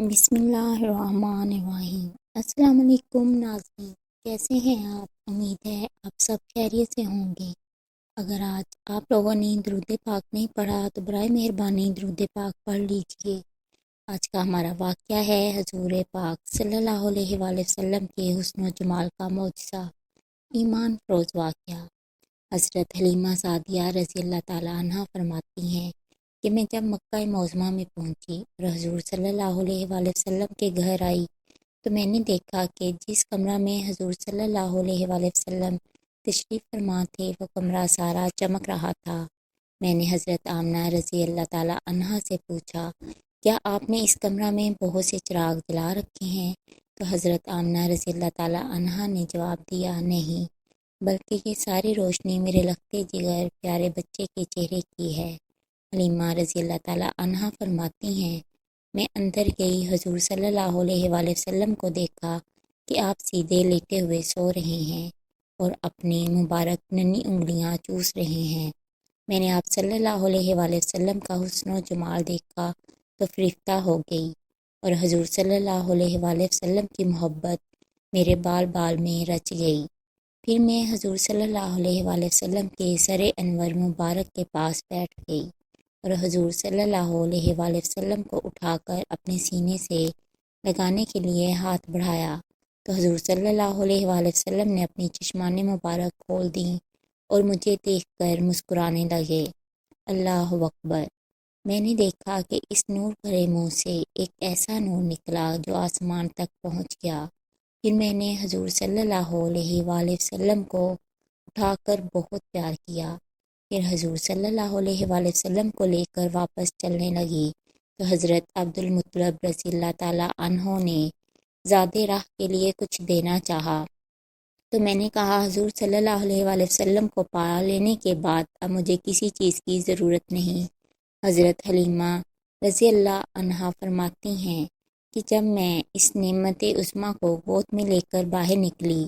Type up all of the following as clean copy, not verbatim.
بسم اللہ الرحمن الرحیم۔ السلام علیکم ناظرین، کیسے ہیں آپ؟ امید ہے آپ سب خیریت سے ہوں گے۔ اگر آج آپ لوگوں نے درود پاک نہیں پڑھا تو برائے مہربانی درود پاک پڑھ لیجئے۔ آج کا ہمارا واقعہ ہے حضور پاک صلی اللہ علیہ وآلہ وسلم کے حسن و جمال کا معجزہ، ایمان فروز واقعہ۔ حضرت حلیمہ سعدیہ رضی اللہ تعالیٰ عنہ فرماتی ہیں کہ میں جب مکہ معظمہ میں پہنچی اور حضور صلی اللہ علیہ وآلہ وسلم کے گھر آئی تو میں نے دیکھا کہ جس کمرہ میں حضور صلی اللہ علیہ وآلہ وسلم تشریف فرما تھے وہ کمرہ سارا چمک رہا تھا۔ میں نے حضرت آمنہ رضی اللہ تعالیٰ عنہا سے پوچھا، کیا آپ نے اس کمرہ میں بہت سے چراغ جلا رکھے ہیں؟ تو حضرت آمنہ رضی اللہ تعالیٰ عنہا نے جواب دیا، نہیں، بلکہ یہ ساری روشنی میرے لختے جگر پیارے بچے کے چہرے کی ہے۔ حلیمہ رضی اللہ تعالیٰ عنہا فرماتی ہیں، میں اندر گئی، حضور صلی اللہ علیہ وآلہ وسلم کو دیکھا کہ آپ سیدھے لیٹے ہوئے سو رہے ہیں اور اپنی مبارک ننھی انگلیاں چوس رہے ہیں۔ میں نے آپ صلی اللہ علیہ وآلہ وسلم کا حسن و جمال دیکھا تو فریفتہ ہو گئی اور حضور صلی اللہ علیہ وآلہ وسلم کی محبت میرے بال بال میں رچ گئی۔ پھر میں حضور صلی اللہ علیہ وآلہ وسلم کے سر انور مبارک کے پاس بیٹھ گئی اور حضور صلی اللہ علیہ وآلہ وسلم کو اٹھا کر اپنے سینے سے لگانے کے لیے ہاتھ بڑھایا تو حضور صلی اللہ علیہ وآلہ وسلم نے اپنی چشمان مبارک کھول دیں اور مجھے دیکھ کر مسکرانے لگے۔ اللہ اکبر! میں نے دیکھا کہ اس نور بھرے منہ سے ایک ایسا نور نکلا جو آسمان تک پہنچ گیا۔ پھر میں نے حضور صلی اللہ علیہ وآلہ وسلم کو اٹھا کر بہت پیار کیا۔ پھر حضور صلی اللہ علیہ وآلہ وسلم کو لے کر واپس چلنے لگی تو حضرت عبد المطلب رضی اللہ تعالیٰ عنہ نے زادِ راہ کے لیے کچھ دینا چاہا تو میں نے کہا، حضور صلی اللہ علیہ وآلہ وسلم کو پا لینے کے بعد اب مجھے کسی چیز کی ضرورت نہیں۔ حضرت حلیمہ رضی اللہ عنہا فرماتی ہیں کہ جب میں اس نعمت عظمیٰ کو گود میں لے کر باہر نکلی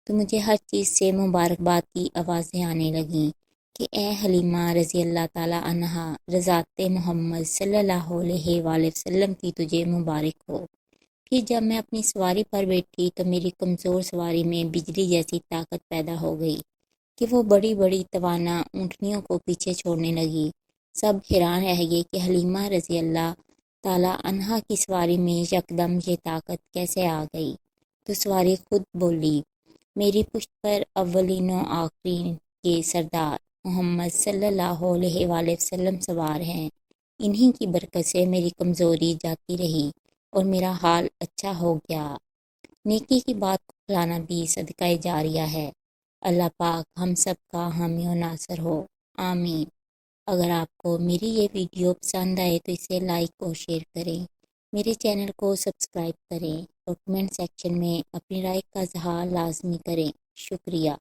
تو مجھے ہر چیز سے مبارکباد کی آوازیں آنے لگیں کہ اے حلیمہ رضی اللہ تعالیٰ عنہا، رضات محمد صلی اللہ علیہ وآلہ وسلم کی تجھے مبارک ہو۔ پھر جب میں اپنی سواری پر بیٹھی تو میری کمزور سواری میں بجلی جیسی طاقت پیدا ہو گئی کہ وہ بڑی بڑی توانا اونٹنیوں کو پیچھے چھوڑنے لگی۔ سب حیران رہ گئے کہ حلیمہ رضی اللہ تعالیٰ عنہا کی سواری میں یکدم یہ طاقت کیسے آ گئی؟ تو سواری خود بولی، میری پشت پر اولین و آخرین کے سردار محمد صلی اللہ علیہ وآلہ وسلم سوار ہیں، انہی کی برکت سے میری کمزوری جاتی رہی اور میرا حال اچھا ہو گیا۔ نیکی کی بات کو پھیلانا بھی صدقہ جاریہ ہے۔ اللہ پاک ہم سب کا حامی و ناصر ہو، آمین۔ اگر آپ کو میری یہ ویڈیو پسند آئے تو اسے لائک اور شیئر کریں، میرے چینل کو سبسکرائب کریں اور کمنٹ سیکشن میں اپنی رائے کا اظہار لازمی کریں۔ شکریہ۔